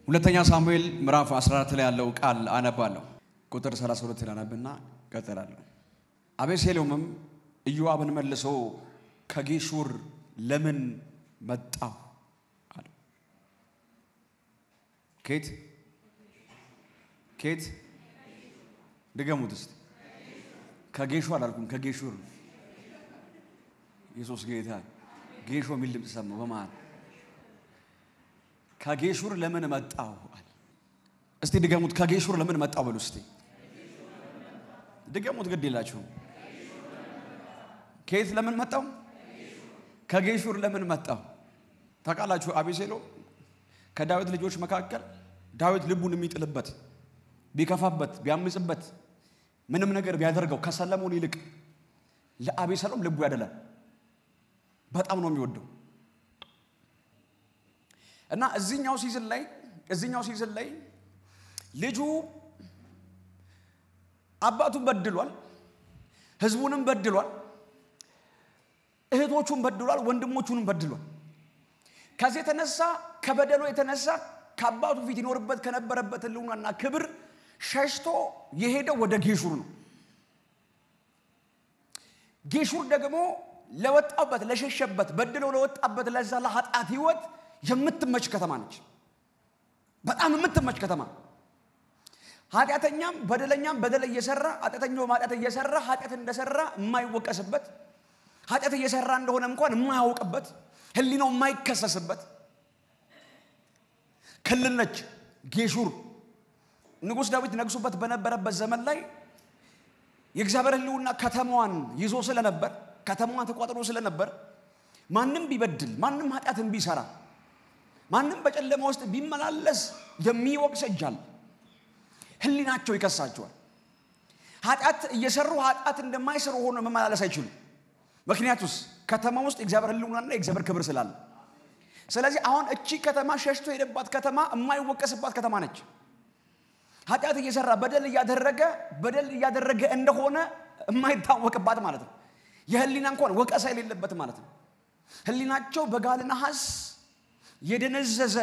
ሁለተኛ ሳሙኤል ምዕራፍ 14 ላይ ያለው ቃል አነባለሁ ቁጥር 32 ላይ አነብና ቀጥላለሁ። አቤሴሎምም ኢዮአብን መልሶ ከጌሹር ለምን መጣው አለ። ኬት ድገሙት እስቲ። ከጌሹር አላልኩም ከጌሹር። ኢየሱስ ጌታ ጌሾ የሚል ድምጽ ሰማሁ በመሃል። ከጌሹር ለምን መጣው አለ። እስቲ ድገሙት። ከጌሹር ለምን መጣው በሉ እስቲ። ድገሙት ግድ ይላችሁ። ከየት ለምን መጣው? ከጌሹር ለምን መጣው? ታውቃላችሁ አቤሴሎም ከዳዊት ልጆች መካከል ዳዊት ልቡን የሚጥልበት ቢከፋበት ቢያምጽበት ምንም ነገር ቢያደርገው ከሰለሞን ይልቅ ለአቤሴሎም ልቡ ያደላል። በጣም ነው የሚወደው። እና እዚህኛው ሲዝን ላይ ልጁ አባቱን በድሏል፣ ህዝቡንም በድሏል፣ እህቶቹን በድሏል፣ ወንድሞቹንም በድሏል። ከዚህ የተነሳ ከበደሉ የተነሳ ከአባቱ ፊት ይኖርበት ከነበረበት ልውናና ክብር ሸሽቶ የሄደው ወደ ጌሹር ነው። ጌሹር ደግሞ ለወጣበት ለሸሸበት በድሎ ለወጣበት ለዛ ለኃጢአት ህይወት የምትመች ከተማ ነች። በጣም የምትመች ከተማ። ኃጢአተኛም በደለኛም በደል እየሰራ ኃጢአተኛው ኃጢአት እየሰራ ኃጢአት እንደሰራ የማይወቀስበት ኃጢአት እየሰራ እንደሆነ እንኳን የማያውቅበት ህሊናው የማይከሰስበት ክልል ነች ጌሹር። ንጉስ ዳዊት ነግሶበት በነበረበት ዘመን ላይ የእግዚአብሔር ህልውና ከተማዋን ይዞ ስለነበር ከተማዋን ተቋጥሮ ስለነበር ማንንም ቢበድል ማንንም ኃጢአትን ቢሰራ ማንንም በጨለማ ውስጥ ቢመላለስ የሚወቅሰጃል ህሊናቸው ይከሳቸዋል። ኃጢአት እየሰሩ ኃጢአት እንደማይሰሩ ሆኖ መመላለስ አይችሉም። ምክንያቱስ ከተማ ውስጥ እግዚአብሔር ህልውናና እግዚአብሔር ክብር ስላለ። ስለዚህ አሁን እቺ ከተማ ሸሽቶ የሄደባት ከተማ የማይወቀስባት ከተማ ነች። ኃጢአት እየሰራ በደል እያደረገ እንደሆነ የማይታወቅባት ማለት ነው። የህሊና እንኳን ወቀሳ የሌለበት ማለት ነው። ህሊናቸው በጋልና ሐስ የደነዘዘ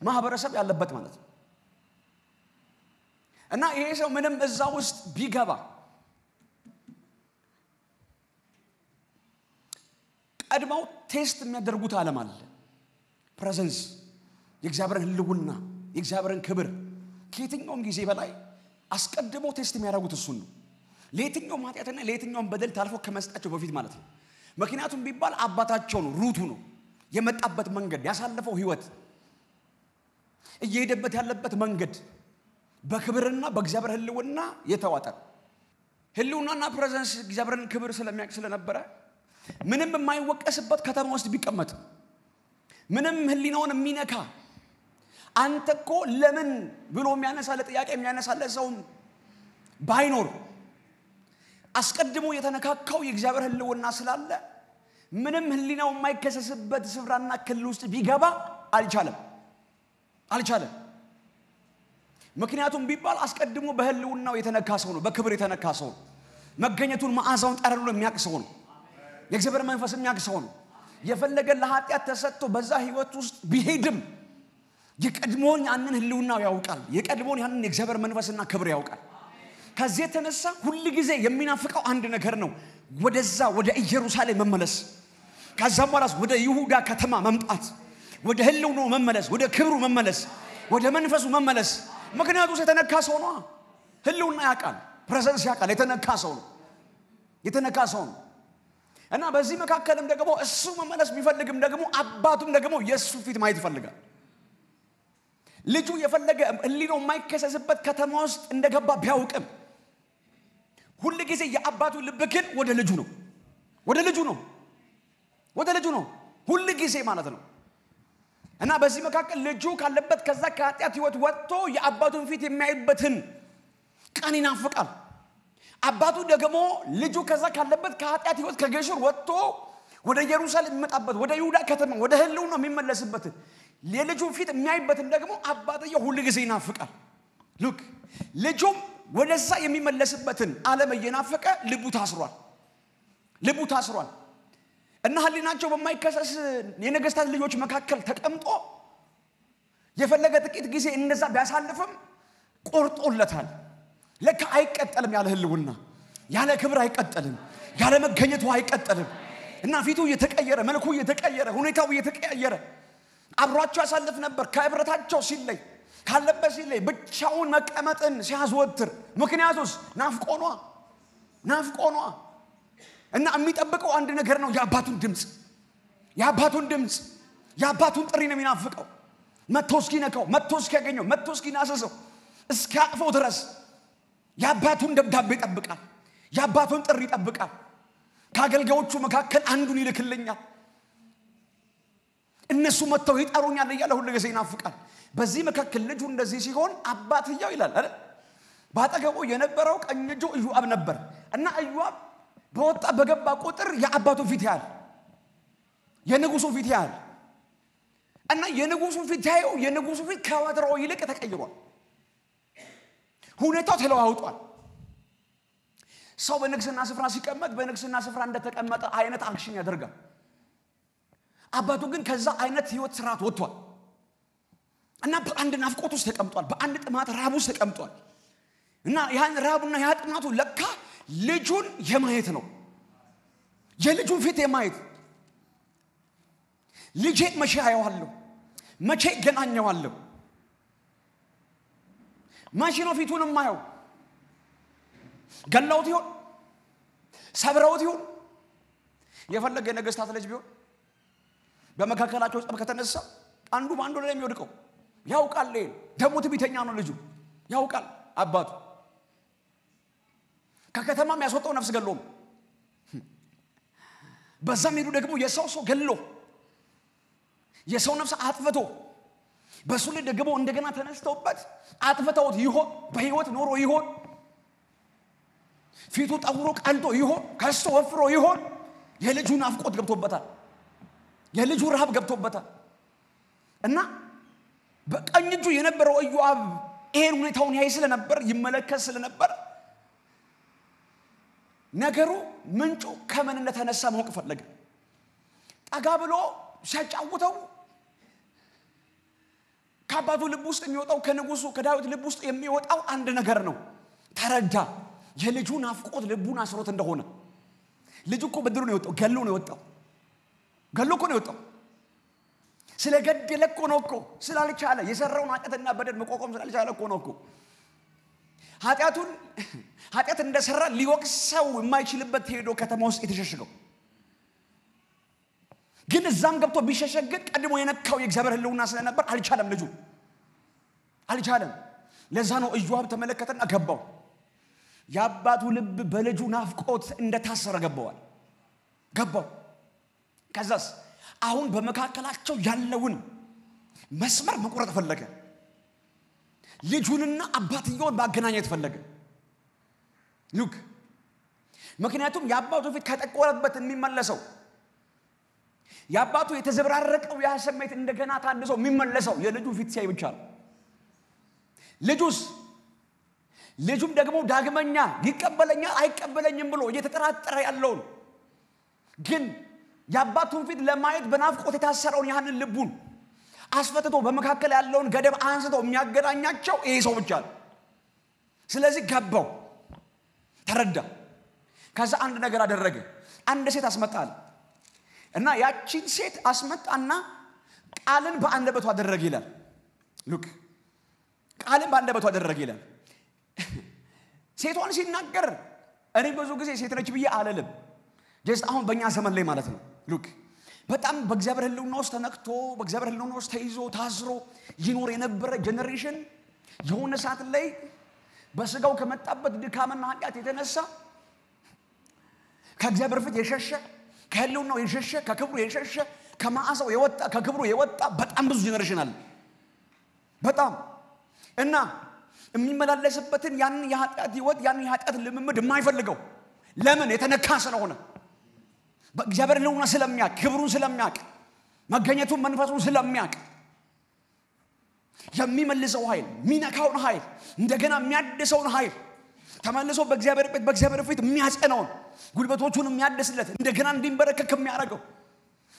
ማህበረሰብ ያለበት ማለት ነው። እና ይሄ ሰው ምንም እዛ ውስጥ ቢገባ ቀድመው ቴስት የሚያደርጉት ዓለም አለ። ፕሬዘንስ የእግዚአብሔርን ህልውና የእግዚአብሔርን ክብር ከየትኛውም ጊዜ በላይ አስቀድሞ ቴስት የሚያደርጉት እሱን ነው። ለየትኛውም ኃጢአትና ለየትኛውም በደል ታልፎ ከመስጣቸው በፊት ማለት ነው። ምክንያቱም ቢባል አባታቸው ነው፣ ሩቱ ነው፣ የመጣበት መንገድ ያሳለፈው ህይወት እየሄደበት ያለበት መንገድ በክብርና በእግዚአብሔር ህልውና የተዋጠ ህልውናና ፕሬዘንስ እግዚአብሔርን ክብር ስለሚያውቅ ስለነበረ ምንም የማይወቀስበት ከተማ ውስጥ ቢቀመጥ ምንም ህሊናውን የሚነካ አንተኮ ለምን ብሎ የሚያነሳለ ጥያቄ የሚያነሳለ ሰው ባይኖር አስቀድሞ የተነካካው የእግዚአብሔር ህልውና ስላለ ምንም ህሊናው የማይከሰስበት ስፍራና ክልል ውስጥ ቢገባ አልቻለም። ምክንያቱም ቢባል አስቀድሞ በህልውናው የተነካ ሰው ነው፣ በክብር የተነካ ሰው ነው፣ መገኘቱን መዓዛውን ጠረኑን የሚያውቅ ሰው ነው፣ የእግዚአብሔር መንፈስ የሚያውቅ ሰው ነው። የፈለገ ለኃጢአት ተሰጥቶ በዛ ህይወት ውስጥ ቢሄድም የቀድሞውን ያንን ህልውናው ያውቃል፣ የቀድሞውን ያንን የእግዚአብሔር መንፈስና ክብር ያውቃል። ከዚህ የተነሳ ሁሉ ጊዜ የሚናፍቀው አንድ ነገር ነው፣ ወደዛ ወደ ኢየሩሳሌም መመለስ፣ ከዛም በኋላ ወደ ይሁዳ ከተማ መምጣት፣ ወደ ህልውናው መመለስ፣ ወደ ክብሩ መመለስ፣ ወደ መንፈሱ መመለስ። ምክንያቱም የተነካ ሰው ነው፣ ህልውና ያውቃል፣ ፕሬዘንስ ያውቃል፣ የተነካ ሰው ነው። እና በዚህ መካከልም ደግሞ እሱ መመለስ ቢፈልግም ደግሞ አባቱም ደግሞ የሱ ፊት ማየት ይፈልጋል። ልጁ የፈለገ ህሊናው የማይከሰስበት ከተማ ውስጥ እንደገባ ቢያውቅም ሁሉ ጊዜ የአባቱ ልብ ግን ወደ ልጁ ነው ሁሉ ጊዜ ማለት ነው። እና በዚህ መካከል ልጁ ካለበት ከዛ ከኃጢአት ህይወት ወጥቶ የአባቱን ፊት የሚያይበትን ቀን ይናፍቃል። አባቱ ደግሞ ልጁ ከዛ ካለበት ከኃጢአት ህይወት ከጌሹር ወጥቶ ወደ ኢየሩሳሌም የሚመጣበት ወደ ይሁዳ ከተማ ወደ ህልውናው የሚመለስበት ለልጁ ፊት የሚያይበትን ደግሞ አባትየው ሁሉ ጊዜ ይናፍቃል። ልጁም ወደዛ የሚመለስበትን ዓለም እየናፈቀ ልቡ ታስሯል። እና ህሊናቸው በማይከሰስ የነገስታት ልጆች መካከል ተቀምጦ የፈለገ ጥቂት ጊዜ እንደዛ ቢያሳልፍም ቆርጦለታል ለካ አይቀጠልም ያለ ህልውና ያለ ክብር አይቀጠልም ያለ መገኘቱ አይቀጠልም እና ፊቱ እየተቀየረ መልኩ እየተቀየረ ሁኔታው እየተቀየረ አብሯቸው ያሳልፍ ነበር ከህብረታቸው ሲለይ ካለበት ሲለይ ብቻውን መቀመጥን ሲያዘወትር ምክንያቱስ ናፍቆኗ እና የሚጠብቀው አንድ ነገር ነው የአባቱን ድምጽ የአባቱን ጥሪ ነው የሚናፍቀው መጥቶ እስኪነካው መጥቶ እስኪያገኘው መጥቶ እስኪናሰሰው እስኪያቅፈው ድረስ የአባቱን ደብዳቤ ይጠብቃል የአባቱን ጥሪ ይጠብቃል ከአገልጋዮቹ መካከል አንዱን ይልክልኛል እነሱ መጥተው ይጠሩኛል እያለ ሁሉ ጊዜ ይናፍቃል በዚህ መካከል ልጁ እንደዚህ ሲሆን አባትየው ይላል አይደል ባጠገቡ የነበረው ቀኝ እጁ ኢዮአብ ነበር እና ኢዮአብ በወጣ በገባ ቁጥር የአባቱ ፊት ያያል የንጉሱ ፊት ያያል እና የንጉሱ ፊት ከወትሮው ይልቅ ተቀይሯል ሁኔታው ተለዋውጧል ሰው በንግስና ስፍራ ሲቀመጥ በንግስና ስፍራ እንደተቀመጠ አይነት አክሽን ያደርጋል አባቱ ግን ከዛ አይነት ህይወት ስርዓት ወጥቷል እና በአንድ ናፍቆት ውስጥ ተቀምጧል በአንድ ጥማት ረሃብ ውስጥ ተቀምጧል እና ያን ረሃብና ያ ጥማቱ ለካ ልጁን የማየት ነው የልጁን ፊት የማየት ልጄ መቼ አየዋለሁ መቼ ገናኘዋለሁ መቼ ነው ፊቱን ማየው ገላውት ይሁን ሰብራውት ይሁን የፈለገ ነገስታት ልጅ ቢሆን በመካከላቸው ጸብ ከተነሳ አንዱ ባንዱ ላይ የሚወድቀው ያውቃል ደሞት ቢተኛ ነው ልጁ ያውቃል አባቱ ከከተማም ያስወጣው ነፍስ ገሎ በዛም ሄዱ ደግሞ የሰው ገሎ የሰው ነፍስ አጥፍቶ በሱ ላይ ደግሞ እንደገና ተነስተውበት አጥፍተውት ይሆን በህይወት ኖሮ ይሆን ፊቱ ጠውሮ ቀልጦ ይሆን ከሱ ወፍሮ ይሆን የልጁ ናፍቆት ገብቶበታል የልጁ ረሃብ ገብቶበታል እና በቀኝ እጁ የነበረው ኢዮአብ ይሄን ሁኔታውን ያይ ስለነበር ይመለከት ስለነበር ነገሩ ምንጩ ከምን እንደተነሳ ማወቅ ፈለገ ጠጋ ብሎ ሲያጫውተው ከአባቱ ልብ ውስጥ የሚወጣው ከንጉሱ ከዳዊት ልብ ውስጥ የሚወጣው አንድ ነገር ነው ተረዳ የልጁ ናፍቆት ልቡን አስሮት እንደሆነ ልጁ እኮ በድሩ ነው የወጣው ገሎ ነው የወጣው ስለገደለ እኮ ነው እኮ ስላልቻለ የሰራውን ኃጢአትና በደል መቆቆም ስላልቻለ እኮ ነው እኮ ኃጢአት እንደሰራ ሊወቅሰው የማይችልበት ሄዶ ከተማ ውስጥ የተሸሸገው ግን እዛም ገብቶ ቢሸሸግ ቀድሞ የነካው የእግዚአብሔር ህልውና ስለነበር አልቻለም ልጁ አልቻለም ለዛ ነው ኢዮአብ ተመለከተና ገባው ያባቱ ልብ በልጁ ናፍቆት እንደታሰረ ገባው ከዛስ አሁን በመካከላቸው ያለውን መስመር መቆረጥ ፈለገ ልጁንና አባትየውን ማገናኘት ፈለገ ሉክ ምክንያቱም ያባቱ ፊት ከጠቆረበት የሚመለሰው ያባቱ የተዘብራረቀው ያ ስሜት እንደገና ታድሶ የሚመለሰው የልጁ ፊት ሲያይ ብቻ ነው ልጁም ደግሞ ዳግመኛ ይቀበለኛል አይቀበለኝም ብሎ እየተጠራጠረ ያለው ግን ያባቱን ፊት ለማየት በናፍቆት የታሰረውን ያንን ልቡን አስፈትቶ በመካከል ያለውን ገደብ አንስቶ የሚያገናኛቸው ይሄ ሰው ብቻ ነው ስለዚህ ገባው ተረዳ ከዛ አንድ ነገር አደረገ አንድ ሴት አስመጣል እና ያቺን ሴት አስመጣና ቃልን በአንደበቱ አደረገ ይላል ሉክ ቃልን በአንደበቱ አደረገ ይላል ሴቷን ሲናገር እኔ ብዙ ጊዜ ሴት ነች ብዬ አለለም ጀስት አሁን በእኛ ዘመን ላይ ማለት ነው ሉክ በጣም በእግዚአብሔር ህልውና ውስጥ ተነክቶ በእግዚአብሔር ህልውና ውስጥ ተይዞ ታስሮ ይኖር የነበረ ጄነሬሽን የሆነ ሰዓት ላይ በስጋው ከመጣበት ድካምና ኃጢአት የተነሳ ከእግዚአብሔር ፊት የሸሸ ከህልውናው የሸሸ ከክብሩ የሸሸ ከማዕሳው የወጣ ከክብሩ የወጣ በጣም ብዙ ጄነሬሽን አለ በጣም እና የሚመላለስበትን ያንን የኃጢአት ህይወት ያንን የኃጢአት ልምምድ የማይፈልገው ለምን የተነካ ስለሆነ በእግዚአብሔር ህልውና ስለሚያውቅ ክብሩን ስለሚያውቅ መገኘቱን መንፈሱን ስለሚያውቅ የሚመልሰው ኃይል ሚነካውን ኃይል እንደገና የሚያድሰውን ኃይል ተመልሶ በእግዚአብሔር ፊት የሚያጸናውን ጉልበቶቹን የሚያድስለት እንደገና እንዲንበረከክ የሚያደርገው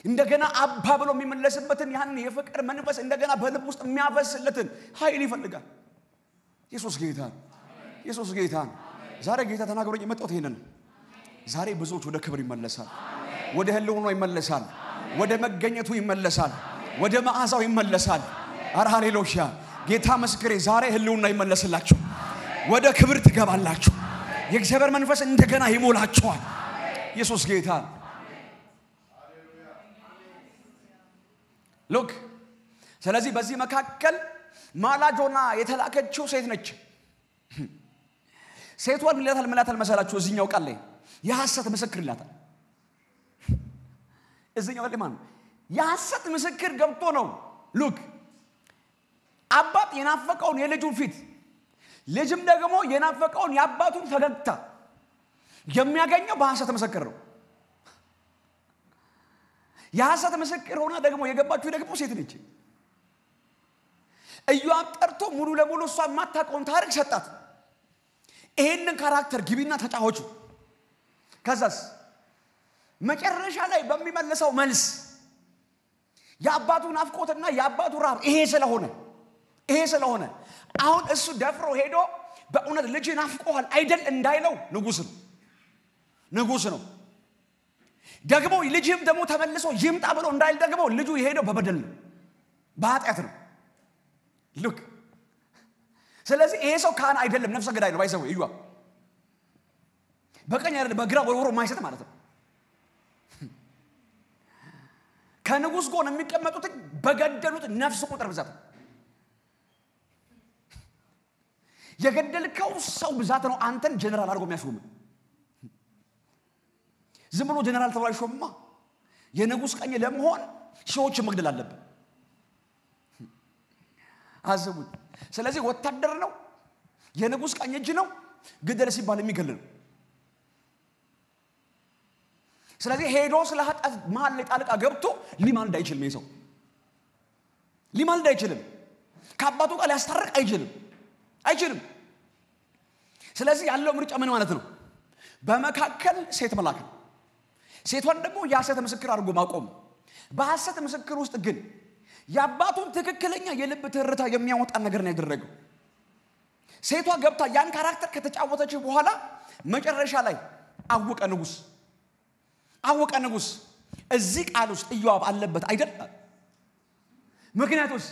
እንደገና አባ ብሎ የሚመለስበትን ያን የፍቅር መንፈስ እንደገና በልብ ውስጥ የሚያፈስለትን ኃይል ይፈልጋል። ኢየሱስ ጌታ ዛሬ ጌታ ተናግሮኝ የመጣው ይሄንን ዛሬ ብዙዎች ወደ ክብር ይመለሳል ወደ ህልውናው ይመለሳል ወደ መገኘቱ ይመለሳል ወደ መዓዛው ይመለሳል አረ ሃሌሉያ ጌታ መስክሬ ዛሬ ህልውና ይመለስላችሁ ወደ ክብር ትገባላችሁ የእግዚአብሔር መንፈስ እንደገና ይሞላችኋል ኢየሱስ ጌታ ሎክ ስለዚህ በዚህ መካከል ማላጆና የተላከችው ሴት ነች ሴቷን ምላታል መሰላችሁ እዚህኛው ቃል ላይ የሐሰት ምስክር ይላታል እዚህኛው ላይ ማን የሐሰት ምስክር ገብቶ ነው ሉክ አባት የናፈቀውን የልጁን ፊት ልጅም ደግሞ የናፈቀውን ያባቱን ፈገግታ የሚያገኘው በሐሰት ምስክር ነው የሐሰት ምስክር ሆና ደግሞ የገባችው ደግሞ ሴት ነች ኢዮአብ ጠርቶ ሙሉ ለሙሉ እሷ ማታቀውን ታሪክ ሰጣት ይሄንን ካራክተር ግቢና ተጫወቹ ከዛስ መጨረሻ ላይ በሚመለሰው መልስ ያባቱ ናፍቆትና ያባቱ ራብ ይሄ ስለሆነ አሁን እሱ ደፍሮ ሄዶ በእውነት ልጅ ናፍቆሃል አይደል እንዳይለው ንጉስ ነው ደግሞ ልጅም ደግሞ ተመልሶ ይምጣ ብሎ እንዳይል ደግሞ ልጁ ይሄደው በበደል ነው በኃጢአት ነው ሉክ ስለዚህ ይሄ ሰው ካህን አይደለም ነፍሰ ገዳይ ነው ባይሰው ኢዮአብ በቀኝ አይደለም በግራ ወርወሮ ማይሰጥ ማለት ነው ከንጉስ ጎን የሚቀመጡት በገደሉት ነፍስ ቁጥር ብዛት የገደልከው ሰው ብዛት ነው አንተን ጀነራል አድርጎ የሚያሾም ዝም ብሎ ጀነራል ተባይ ሾምማ የንጉስ ቀኝ ለመሆን ሺዎች መግደል አለበት አዘቡት ስለዚህ ወታደር ነው የንጉስ ቀኝ እጅ ነው ግደል ሲባል የሚገል ነው ስለዚህ ሄዶ ስለሐጣት መሃል ላይ ጣልቃ ገብቶ ሊማልድ አይችልም ይሰው ሊማልድ አይችልም ከአባቱ ጋር ሊያስታርቅ አይችልም ስለዚህ ያለው ምርጫ ምን ማለት ነው በመካከል ሴት መላክ ሴቷን ደግሞ የሐሰት ምስክር አድርጎ ማቆም በሐሰት ምስክር ውስጥ ግን ያባቱን ትክክለኛ የልብ ትርታ የሚያወጣ ነገር ነው ያደረገው ሴቷ ገብታ ያን ካራክተር ከተጫወተች በኋላ መጨረሻ ላይ አወቀ ንጉስ እዚህ ቃል ውስጥ ኢዮአብ አለበት አይደል ምክንያቱስ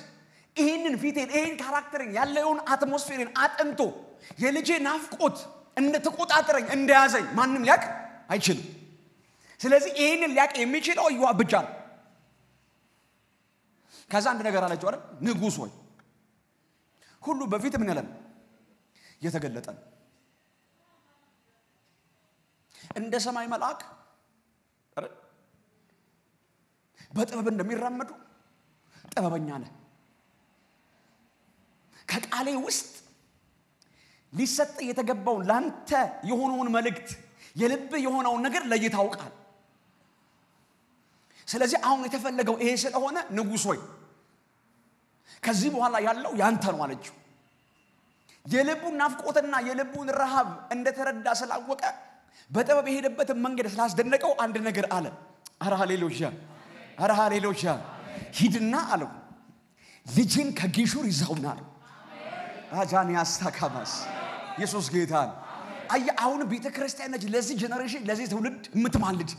ይሄንን ፊቴን ይሄን ካራክተርን ያለውን አትሞስፌርን አጥንቶ የልጄ ናፍቆት እንደተቆጣጠረኝ እንደያዘኝ ማንንም ሊያቅ አይችልም ስለዚህ ይሄንን ሊያቅ የሚችለው ኢዮአብ ብቻ ነው ከዛ አንድ ነገር አለችው አይደል ንጉስ ሆይ ሁሉ በፊት ምን ያለን የተገለጠ እንደ ሰማይ መልአክ አይደል በጥበብ እንደሚራመዱ ጥበበኛ ነህ ከቃሌ ውስጥ ሊሰጥ የተገባውን ላንተ የሆነውን መልእክት የልብ የሆነውን ነገር ለይታውቃል ስለዚህ አሁን የተፈለገው ይሄ ስለሆነ ንጉስ ሆይ ከዚህ በኋላ ያለው ያንተ ነው አለችው የልቡን ናፍቆትና የልቡን ረሃብ እንደተረዳ ስላወቀ በጥበብ የሄደበትን መንገድ ስላስደነቀው አንድ ነገር አለ አረ ሃሌሉያ ሂድና አለው ልጅን ከጌሹር ይዘውና አጃኒያስ ታካባስ ኢየሱስ ጌታን አሁን ቤተክርስቲያን ነች ለዚህ ጄነሬሽን ለዚህ ትውልድ የምትማልድ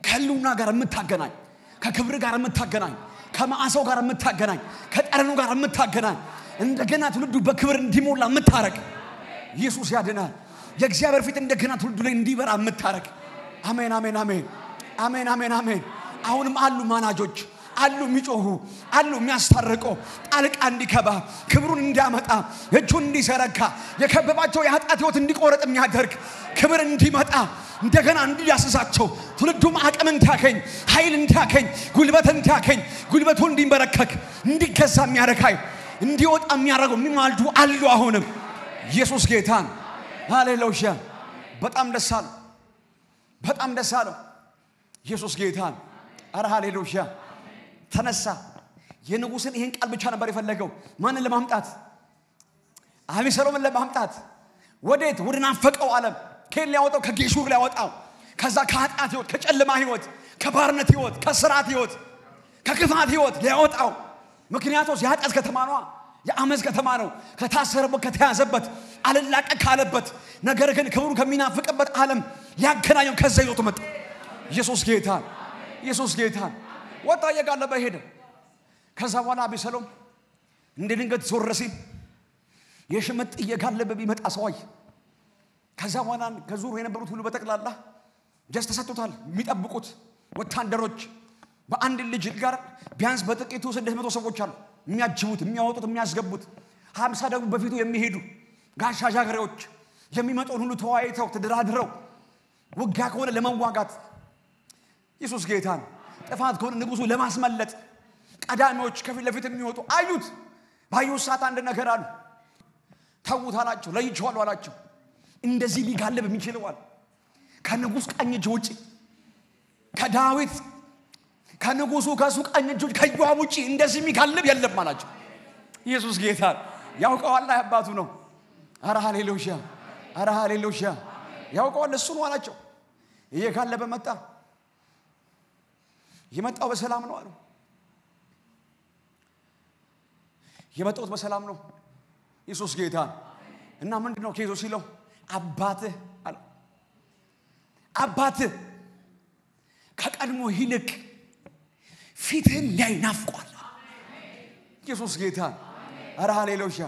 ከሉና ጋር የምታገናኝ ከክብር ጋር የምታገናኝ ከመዓዛው ጋር የምታገናኝ ከጠረኑ ጋር የምታገናኝ እንደገና ትውልዱ በክብር እንዲሞላ የምታረግ ኢየሱስ ያድናል የእግዚአብሔር ፊት እንደገና ትውልዱ ላይ እንዲበራ የምታረግ አሜን አሁንም አሉ ማናጆች አሉ የሚጮሁ አሉ የሚያስታርቁ ጣልቃ እንዲከባ ክብሩን እንዲያመጣ እጁን እንዲዘረጋ የከበባቸው የኃጢአት ህይወት እንዲቆረጥ የሚያደርግ ክብር እንዲመጣ እንደገና እንዲያስዛቸው ትውልዱም አቅም እንዲያገኝ ኃይል እንዲያገኝ ጉልበት እንዲያገኝ ጉልበቱ እንዲበረከክ እንዲገዛ የሚያረካይ እንዲወጣ የሚያረጋው የሚማልዱ አሉ አሁንም ኢየሱስ ጌታን ሃሌሉያ በጣም ደስ አለው ኢየሱስ ጌታን አረ ሃሌሉያ ተነሳ የንጉስን ይሄን ቃል ብቻ ነበር የፈለገው ማንን ለማምጣት አቤሴሎምን ለማምጣት ወዴት ወደ ናፈቀው ዓለም ከሌላ ያወጣው ከጌሹር ላይ ያወጣው ከዛ ከኃጢአት ህይወት ከጨለማ ህይወት ከባርነት ህይወት ከስራት ህይወት ከክፋት ህይወት ሊያወጣው ምክንያቱም ያጣስ ከተማ ነው የአመዝ ከተማ ነው ከታሰረበት ከተያዘበት አለላቀ ካለበት ነገር ግን ክብሩ ከሚናፍቅበት ዓለም ሊያገናኘው ከዛ ይዞት መጣ ኢየሱስ ጌታ ወጣ የጋለበ ሄደ ከዛ በኋላ አቤሴሎም እንደ ድንገት ዞር ሲል የሽመጥ እየጋለበ ቢመጣ ሰውይ ከዛ በኋላ ከዙሩ የነበሩት ሁሉ በተቀላላ ጀስት ተሰጥቷል የሚጠብቁት ወታደሮች በአንድ ልጅ ጋር ቢያንስ በጥቂቱ 600 ሰዎች አሉ የሚያጅቡት የሚያወጡት የሚያስገቡት 50 ደግሞ በፊቱ የሚሄዱ ጋሻ ጃግሬዎች የሚመጡን ሁሉ ተዋይተው ተደራድረው ውጊያ ከሆነ ለመዋጋት ኢየሱስ ጌታ ጥፋት ከሆነ ንጉሱ ለማስመለጥ ቀዳሚዎች ከፊት ለፊት የሚወጡ አዩት ባዩት ሰዓት አንድ ነገር አሉ ተውት አላቸው ለይቻሉ አላቸው እንደዚህ ሊጋለብ የሚችለው ከንጉስ ቀኝ እጅ ውጪ ከዳዊት ከንጉሱ ከሱ ቀኝ እጅ ከዮአብ ውጪ እንደዚህ የሚጋለብ የለም አላቸው ኢየሱስ ጌታ ያውቀዋል አባቱ ነው አረ ሃሌሉያ ያውቀዋል እሱ ነው አላቸው እየጋለበ መጣ የመጣው በሰላም ነው አሉ የመጣው በሰላም ነው ኢየሱስ ጌታ እና ምንድነው ከይዞ ሲለው አባትህ ከቀድሞ ይልቅ ፊትህን ላይ ናፍቋል ኢየሱስ ጌታ አረ ሃሌሉያ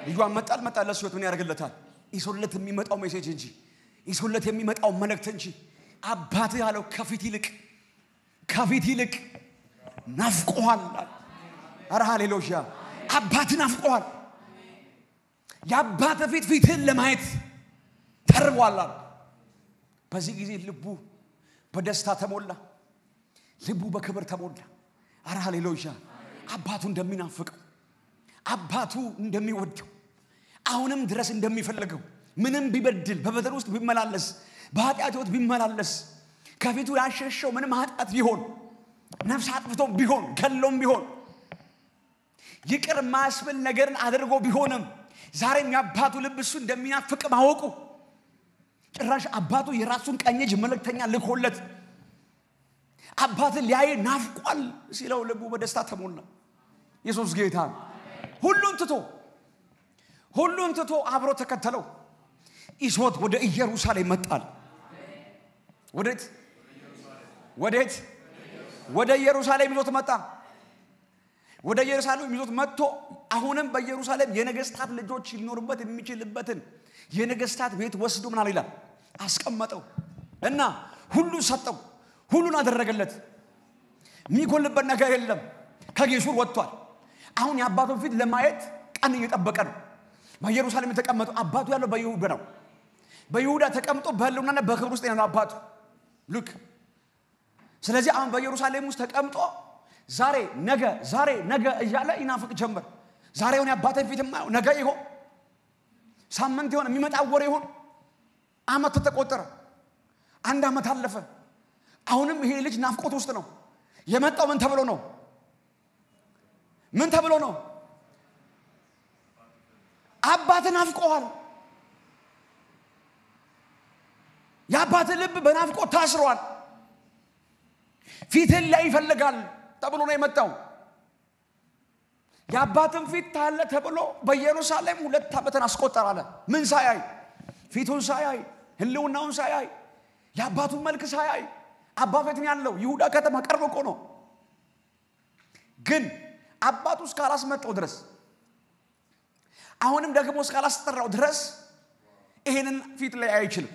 ልጇን መጣል ለሱ ምን ያደርግለታል ይሶለት የሚመጣው ሜሴጅ እንጂ ይሶለት የሚመጣው መልእክት እንጂ አባትህ ያለው ከፊት ይልቅ ናፍቋል አረ ሃሌሉያ አባትህ ናፍቋል ያባተ ፊትህን ለማየት ተርቧል በዚህ ጊዜ ልቡ በደስታ ተሞላ ልቡ በክብር ተሞላ አረ ሃሌሉያ አባቱ እንደሚናፍቀው አባቱ እንደሚወደው አሁንም ድረስ እንደሚፈልገው ምንም ቢበድል በበደል ውስጥ ቢመላለስ በኃጢአት ውስጥ ቢመላለስ ከፊቱ ያሸሸው ምንም ኃጢአት ቢሆን ነፍስ አጥፍቶ ቢሆን ገሎም ቢሆን ይቅር ማስብል ነገርን አድርጎ ቢሆንም ዛሬም ያባቱ ልብ እሱ እንደሚናፍቅ ማወቁ ጭራሽ አባቱ የራሱን ቀኝ እጅ መልእክተኛ ልኮለት አባቱ ሊያይ ናፍቋል ሲለው ልቡ በደስታ ተሞላ ኢየሱስ ጌታ ሁሉን ትቶ አብሮ ተከተለው ይዞት ወደ ኢየሩሳሌም መጣል ወዴት ወደ ኢየሩሳሌም ይዞት መጣ ወደ ኢየሩሳሌም ይዞት መጥቶ አሁንም በኢየሩሳሌም የነገስታት ልጆች ሊኖርበት የሚችልበትን የነገስታት ቤት ወስዶ ምን አለ አስቀመጠው እና ሁሉ ሰጠው ሁሉን አደረገለት የሚጎልበት ነገር የለም ከጌሹር ወጥቷል አሁን ያባቱን ፊት ለማየት ቀን እየጠበቀ ነው በኢየሩሳሌም ተቀመጠው አባቱ ያለው በይሁዳ ነው በይሁዳ ተቀምጦ በህልውናና በክብር ውስጥ ነው አባቱ ሉክ ስለዚህ አሁን በኢየሩሳሌም ውስጥ ተቀምጦ ዛሬ ነገ እያለ ይናፍቅ ጀመር ዛሬውን ያባቱን ፊት ማየው ነገ ይሆን ሳምንት ይሆን የሚመጣ ወር ይሆን አመት ተቆጠረ አንድ አመት አለፈ አሁንም ይሄ ልጅ ናፍቆት ውስጥ ነው የመጣው ምን ተብሎ ነው አባቱ ናፍቆዋል ያባቱ ልብ በናፍቆት ታስሯል ፊትን ላይ ይፈልጋል ተብሎ ነው የመጣው ያባቱን ፊት ታለ ተብሎ በኢየሩሳሌም 2 አመትን አስቆጠራለ ምን ሳያይ ፊቱን ሳያይ ህልውናውን ሳያይ ያባቱን መልክ ሳያይ አባቱን ያለው ይሁዳ ከተማ ቀርቦ እኮ ነው ግን አባቱ እስካላስመጣው ድረስ አሁንም ደግሞ እስካላስጠራው ድረስ ይሄንን ፊት ላይ አይችልም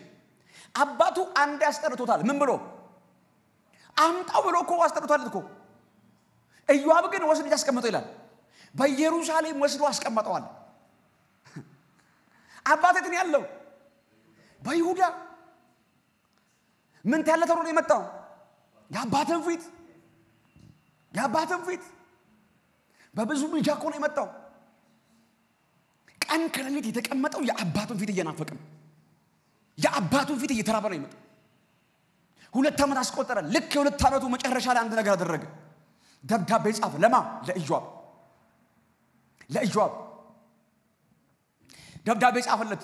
አባቱ አንድ ያስጠርቶታል ምን ብሎ አምጣው ብሎ እኮ አስጠርቶታል እኮ ኢዮአብ ግን ወስዶ ያስቀመጠው ይላል በኢየሩሳሌም ወስዶ አስቀመጠዋል አባቱን ያለው በይሁዳ ምን ታለ ተብሎ ነው የመጣው ያባቱን ፊት በብዙ ልጃኮ ነው የመጣው ቀን ከሌሊት የተቀመጠው ያባቱን ፊት እየናፈቀ ያባቱን ፊት እየተራበ ነው የመጣው 2 አመት አስቆጠረ ልክ የ2 አመቱ መጨረሻ ላይ አንድ ነገር አደረገ ደብዳቤ ጻፈ ለማ ለኢዮአብ ደብዳቤ ጻፈለት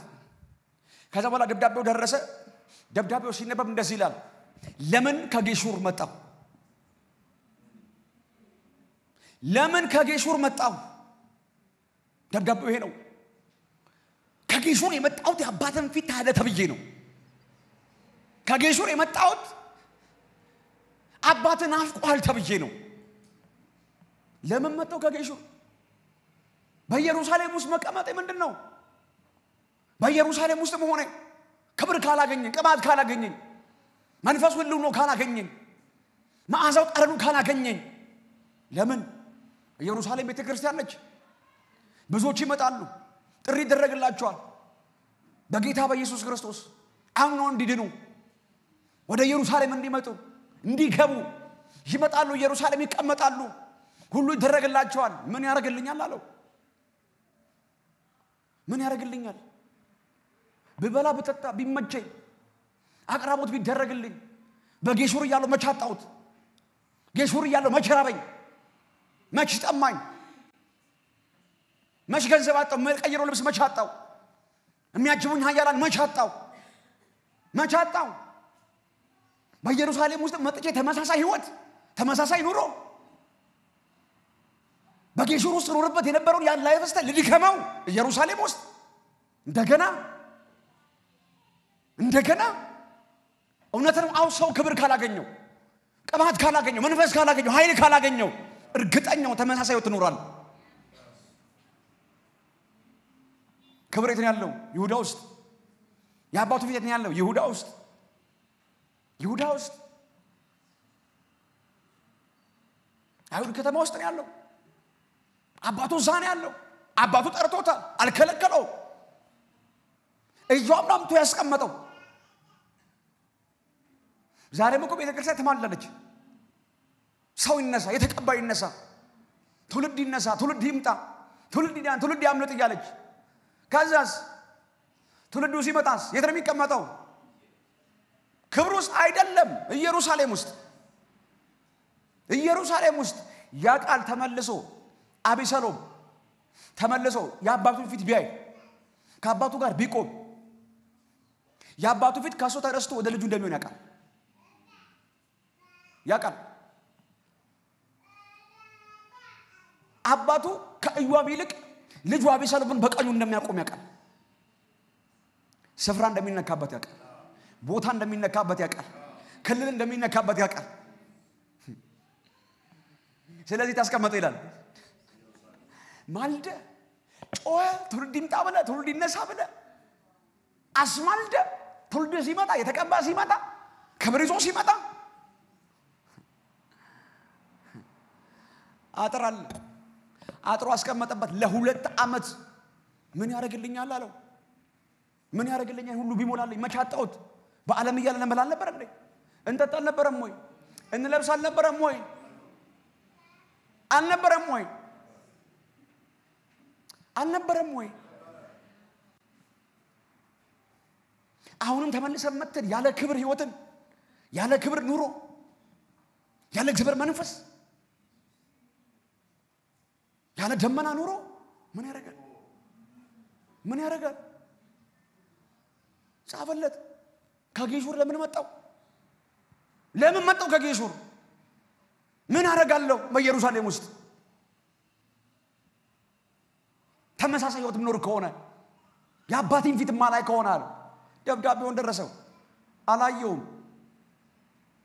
ከዛ በኋላ ደብዳቤው ደረሰ ደብዳቤው ሲነበብ እንደዚህ ይላል ለምን ከጌሹር መጣ ለምን ከጌሹር መጣው ደብዳቤው ይሄ ነው ከጌሹር የመጣው የአባትን ፊት ታደ ተብዬ ነው ከጌሹር የመጣው አባትን አፍቋል ተብዬ ነው ለምን መጣው ከጌሹር በኢየሩሳሌም ውስጥ መቀመጤ ምንድነው በኢየሩሳሌም ውስጥ መሆኔ ክብር ካላገኘኝ ቅባት ካላገኘኝ መንፈስ ሁሉ ነው ካላገኘኝ ማዕዛው ጠረኑ ካላገኘኝ ለምን ኢየሩሳሌም ቤተክርስቲያን ነች ብዙዎች ይመጣሉ ጥሪ ይደረግላቸዋል በጌታ በኢየሱስ ክርስቶስ አምነው እንዲድኑ ወደ ኢየሩሳሌም እንዲመጡ እንዲገቡ ይመጣሉ ኢየሩሳሌም ይቀመጣሉ ሁሉ ይደረግላቸዋል ምን ያረጋግልኛል አለው ምን ያረጋግልኛል በበላ በተጣ ቢመቸኝ አቅራቦት ቢደረግልኝ በጌሹር ያለው መቻጣውት ጌሹር ያለው መቸራበኝ መች ጠማኝ መች ገንዘብ አጣው መልቀየሮ ልብስ መቻጣው የሚያጅቡኝ ኃያላን መቻጣው በኢየሩሳሌም ውስጥ መጥቼ ተመሳሳይ ህይወት ተመሳሳይ ኑሮ በጌሹር ውስጥ ኖርበት የነበረውን ያን ላይፍ ስታይል ልድከመው ኢየሩሳሌም ውስጥ እንደገና እውነትም ሰው ክብር ካላገኘው ቅባት ካላገኘው መንፈስ ካላገኘው ኃይል ካላገኘው እርግጠኛው ተመሳሳይ ህይወት ኖሯል ክብር የት ነው ያለው ይሁዳ ውስጥ ያባቱ ፊት የት ነው ያለው ይሁዳ ውስጥ አይሁድ ከተማ ውስጥ ነው ያለው አባቱ ዛን ያለው አባቱ ጠርቶታል አልከለከለው እያም ናምቶ ያስቀመጠው ዛሬም እኮ ቤተክርስቲያን ተማላለች ሰው ይነሳ የተቀባይ ይነሳ ትውልድ ይነሳ ትውልድ ይምጣ ትውልድ ያምልጥ ይያለች ከዛስ ትውልዱ ሲመጣስ የት ነው የሚቀመጠው ክብሩስ አይደለም ኢየሩሳሌም ውስጥ ያ ቃል ተመልሶ አቢሰሎም ተመልሶ ያባቱን ፊት ቢያይ ከአባቱ ጋር ቢቆም ያባቱ ፊት ካሶ ተረስቶ ወደ ልጁ እንደሚሆን ያቃል አባቱ ከኢዮአብ ይልቅ ልጁ አቢሰሎምን በቀኙ እንደሚያቆም ያቃል ስፍራ እንደሚነካበት ያቃል ቦታ እንደሚነካበት ያቃል ክልል እንደሚነካበት ያቃል ስለዚህ ታስቀመጠ ይላል ማልደ ጮኸ ትውልድ ይምጣ ብለ ትውልድ ይነሳ ብለ አስማልደ ትውልድ ሲመጣ የተቀባ ሲመጣ ክብር ይዞ ሲመጣ አጥሮ አስቀመጠበት ለ2 ዓመት ምን ያረጋግልኛል አለው ምን ያረጋግልኛል ሁሉ ቢሞላልኝ መቻጣውት በዓለም ይያለ ነበር ነበር እንዴ እንጠጣ ነበርም ወይ እንለብስ አልነበረም ወይ አልነበረም ወይ አሁንም ተመልሰን መተን ያለ ክብር ህይወትን ያለ ክብር ኑሮ ያለ እግዚአብሔር መንፈስ ያለ ደመና ኑሮ ምን ያረጋል ጻፈለት ከጌሹር ለምን መጣው ከጌሹር ምን አረጋለሁ በኢየሩሳሌም ውስጥ ተመሳሳይ ህይወት ምኖር ከሆነ ያባቲን ፊት ማላይ ከሆነ አለ ደብዳቤውን ደረሰው አላየውም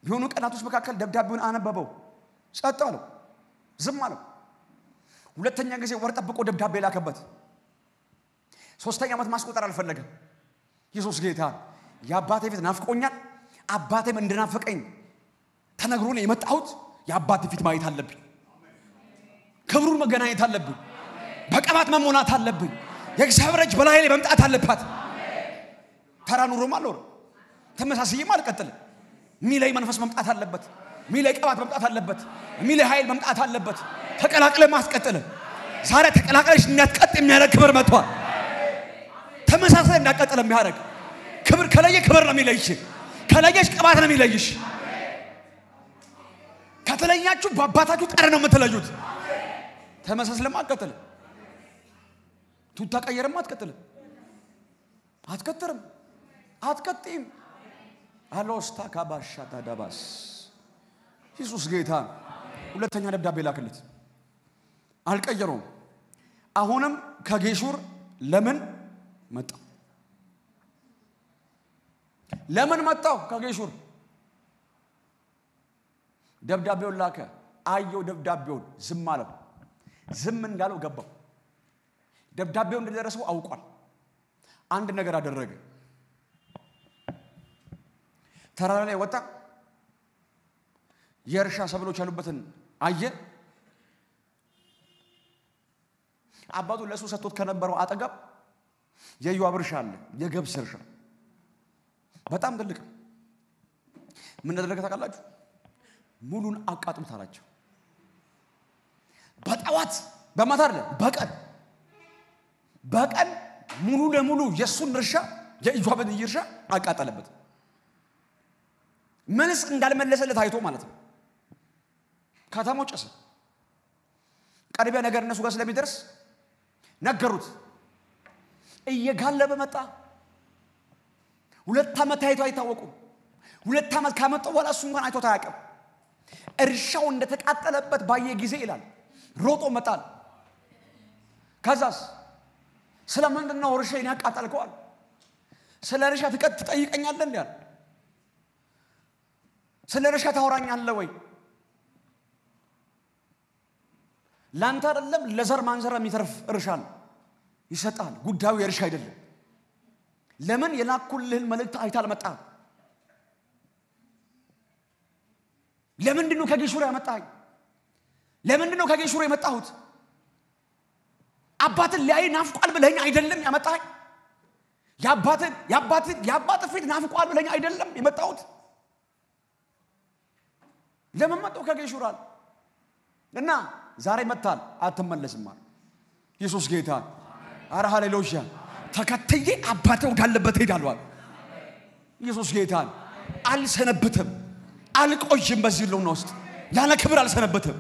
የሆኑ ቀናቶች መካከል ደብዳቤውን አነበበው ጸጥ አለው ዝም አለው ሁለተኛ ጊዜ ወር ጠብቆ ደብዳቤ ላከበት ሶስተኛ ዓመት ማስቆጠር አልፈለገም ኢየሱስ ጌታ ያባቴ ፊት ናፍቆኛል አባቴም እንደናፈቀኝ ተነግሮ ነው የመጣሁት ያባቴ ፊት ማየት አለብኝ ክብሩን መገናኘት አለብኝ በቀባት መሞላት አለብኝ የእግዚአብሔር እጅ በላይ ላይ መምጣት አለባት ተራ ኑሮ ማልኖር ተመሳሳይ ማልቀጥል ሚላይ መንፈስ መምጣት አለበት ሚላይ ቀባት መምጣት አለበት ሚላይ ኃይል መምጣት አለበት ተቀላቅለ ማስቀጥል ዛሬ ተቀላቅለሽ እንዳትቀጥ የሚያረግ ክብር መጥቷል ተመሳሳይ እንዳትቀጥል የሚያረግ ክብር ከለየ ክብር ነው የሚለይሽ ከለየሽ ቀባት ነው የሚለይሽ ከተለያችሁ በአባታችሁ ጠረ ነው የምትለዩት ተመሳሳይ ለማቀጥል ተቀየረም አትቀጥም አሎስታ ካባሻታ ዳባስ ኢየሱስ ጌታ ሁለተኛ ደብዳቤ ላከለት አልቀየረውም አሁንም ከጌሹር ለምን መጣው ከጌሹር ደብዳቤውን ላከ አየው ደብዳቤውን ዝም አለው ዝም እንዳለው ገባው ደብዳቤው እንደደረሰው አውቋል አንድ ነገር አደረገ ተራራ ላይ ወጣ የእርሻ ሰብሎች ያሉበትን አየ አባቱ ለሱ ሰጥቶት ከነበረው አጠገብ የኢዮአብ እርሻ አለ የገብስ እርሻ በጣም ትልቅ ምን አደረገ ታውቃላችሁ ሙሉን አቃጥሉት አላቸው በጠዋት በማታ አይደለም በቀን ሙሉ ለሙሉ የሱን እርሻ የኢዮአብን እርሻ አቃጠለበት ምንስ እንዳልመለሰለት አይቶ ማለት ነው ከተማው ጨሰ ቀርቢያ ነገር እነሱ ጋር ስለሚደርስ ነገሩት እየጋለበ መጣ 2 ዓመት ታይቶ አይታወቁም 2 ዓመት ካመጣው በኋላ እሱ እንኳን አይቶ ታያቀም እርሻው እንደተቃጠለበት ባየ ጊዜ ይላል ሮጦ መጣል ከዛስ ስለምንድን ነው እርሻዬን ያቃጠልከው ስለ እርሻ ትጠይቀኛለህ እንዴ ስለ እርሻ ታወራኛለህ ወይ ላንተ አይደለም ለዘር ማንዘራ የሚተርፍ እርሻል ይሰጣል ጉዳዩ የእርሻ አይደለም ለምን የላኩልህን መልእክት አይታል መጣ ለምንድን ነው ከጌሹር ያመጣኝ ለምንድን ነው ከጌሹር የመጣሁት አባትን ላይ ናፍቋል ብለኝ አይደለም ያመጣኝ ያባት ፊት ናፍቋል ብለኝ አይደለም የመጣሁት ለምን መጣው ከጌሹራል እና ዛሬ መጣል አትመለስም ማለት ኢየሱስ ጌታ አረ ሃሌሉያ ተከተዬ አባቴ ወዳለበት ሄዳለሁ ኢየሱስ ጌታ አልሰነበተም አልቆይም በዚህ ነው ውስጥ ያለ ክብር አልሰነበተም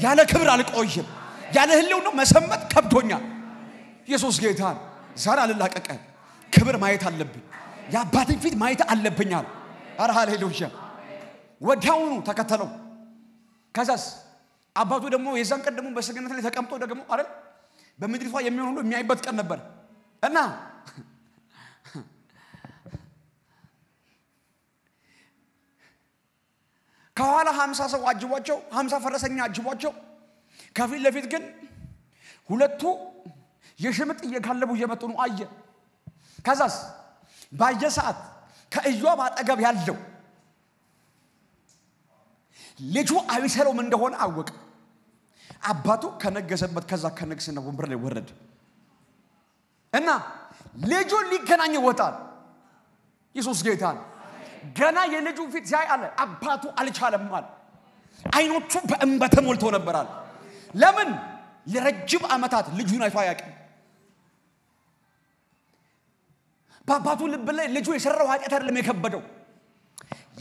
ያለ ክብር አልቆይም ያለ ህልው ነው መሰመት ከብዶኛል ኢየሱስ ጌታ ዛሬ አልላቀቀ ክብር ማየት አለብኝ ያባቴን ፊት ማየት አለብኛል አረ ሃሌሉያ ወዲያውኑ ተከተለው ከዛስ አባቱ ደግሞ የዛን ቀን ደግሞ በሰገነት ላይ ተቀምጦ ደግሞ አይደል በመድሪቷ የሚሆን ሁሉ የሚያይበት ቀን ነበር እና ከኋላ 50 ሰው አጅቧቸው 50 ፈረሰኛ አጅቧቸው ከፊት ለፊት ግን ሁለቱ የሽምጥ እየጋለቡ እየመጡ ነው አየ ከዛስ ባየ ሰዓት ከኢዮአብ አጠገብ ያለው ልጁ አቢሰሎም እንደሆነ አወቀ አባቱ ከነገሰበት ከዛ ከነግስና ወንበር ላይ ወረደ እና ልጁ ሊገናኝ ወጣል ኢየሱስ ጌታ ገና የልጁ ፊት ሲያይ አለ አባቱ አልቻለም ማለት አይኖቹ በእንባ ተሞልቶ ነበራል ለምን ለረጅም አመታት ልጁን አይቶ አያውቅም በአባቱ ልብ ላይ ልጁ የሰራው ኃጢአት አይደለም የከበደው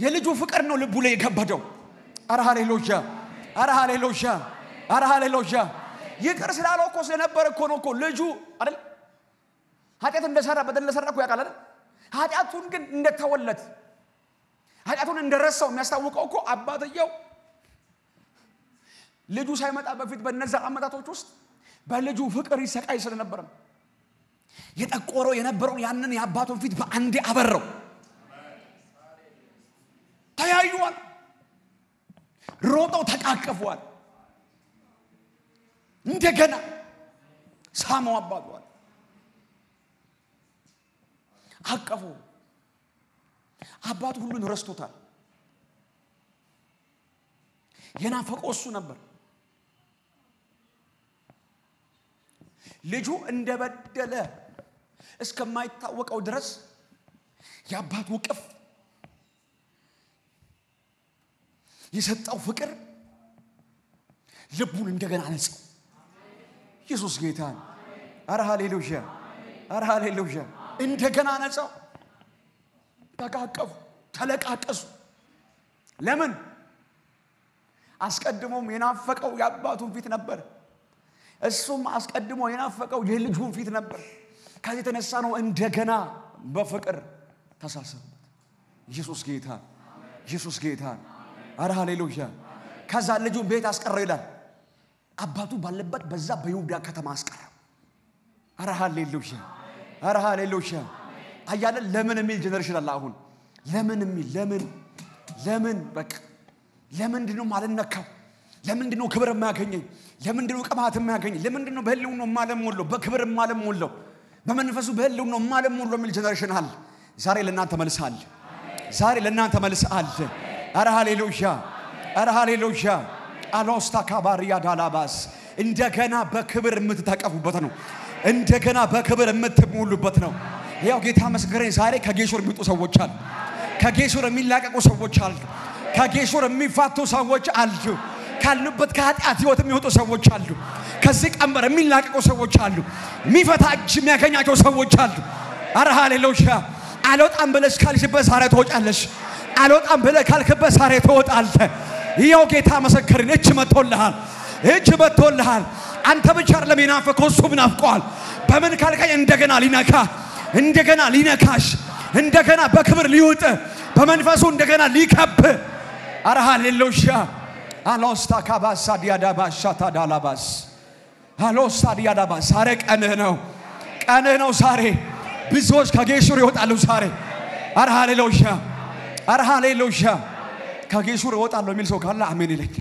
የልጁ ፍቅር ነው ልቡ ላይ የከበደው አረ ሃሌሉያ አረ ሃሌሉያ አረ ሃሌሉያ ይቅር ስላለው እኮ ስለነበር እኮ ነው እኮ ልጁ አይደል ኃጢአት እንደሰራ በደል እንደሰራ እኮ ያውቃል አይደል ኃጢአቱን ግን እንደተወለት ኃጢአቱን እንደረሳው የሚያስታውቀው እኮ አባትየው ልጁ ሳይመጣ በፊት በነዛ አመታቶች ውስጥ በልጁ ፍቅር ይሰቃይ ስለነበር የጠቆረው የነበረው ያንን ያባቱን ፊት በአንዴ አበረው ታያዩዋል ሮጠው ተቃቀፉዋል እንደገና ሳመው አባቷል አቀፉ አባቱ ሁሉን ረስቶታል የናፈቀው እሱ ነበር ልጁ እንደበደለ እስከማይታወቀው ድረስ ያባቱ ቅፍ የሰጠው ፍቅር ልቡን እንደገና አነጻው ኢየሱስ ጌታ አረ ሃሌሉያ አረ ሃሌሉያ እንደገና አነጻው ተቃቀፉ ተለቃቀሱ ለምን አስቀድሞም የናፈቀው ያባቱን ፊት ነበር እሱም አስቀድሞ የናፈቀው የልጁን ፊት ነበር ከዚህ ተነሳ ነው እንደገና በፍቅር ተሳሰሩበት ኢየሱስ ጌታ አረ ሃሌሉያ ከዛ ልጁን ቤት አስቀረው ይላል አባቱ ባለበት በዛ በይሁዳ ከተማ አስቀረ አረ ሃሌሉያ አረ ሃሌሉያ አያለ ለምን የሚል ጀነሬሽን አለ አሁን ለምን የሚል ለምን በቃ ለምንድነው ማለነካው ለምንድነው ክብር የማያገኘኝ ለምንድነው ቅባት የማያገኘኝ ለምንድነው በህልው ነው ማለሞሎ በክብር ማለሞሎ በመንፈሱ በህልው ነው ማለሞሎ የሚል ጀነሬሽን አለ ዛሬ ለእናንተ መልሳል ዛሬ ለእናንተ መልሳል አረ ሃሌሉያ አሎስታ ካባሪያ ዳላባስ እንደገና በክብር የምትታቀፉበት ነው እንደገና በክብር የምትሞሉበት ነው ያው ጌታ መስገረኝ ዛሬ ከጌሾር የሚወጡ ሰዎች አሉ ከጌሾር የሚላቀቁ ሰዎች አሉ ከጌሾር የሚፋቱ ሰዎች አሉ ካልኑበት ከኃጢአት ህይወት የሚወጡ ሰዎች አሉ ከዚህ ቀንበር የሚላቀቁ ሰዎች አሉ የሚፈታ እጅ የሚያገኛቸው ሰዎች አሉ አረ ሃሌሉያ አልወጣም ብለሽ ካልሽበት ዛሬ ትወጫለሽ አልወጣም ብለህ ካልክበት ዛሬ ትወጣለህ ይሄው ጌታ መስከረኝ እጅ መጥቶልሃል አንተ ብቻ አይደለም ይናፈቀው እሱም ናፍቀዋል በምን ካልከኝ እንደገና ሊነካሽ እንደገና በክብር ሊውጥ በመንፈሱ እንደገና ሊከብ አረ ሃሌሉያ አሎስታ ካባሳ ዲያዳባሻ ታዳላባስ አሎስታ ዲያዳባስ ዛሬ ቀንህ ነው ዛሬ ብዙዎች ከጌሹር ይወጣሉ ዛሬ አረ ሃሌሉያ ከጌሹር ይወጣሉ የሚል ሰው ካለ አሜን ይለኝ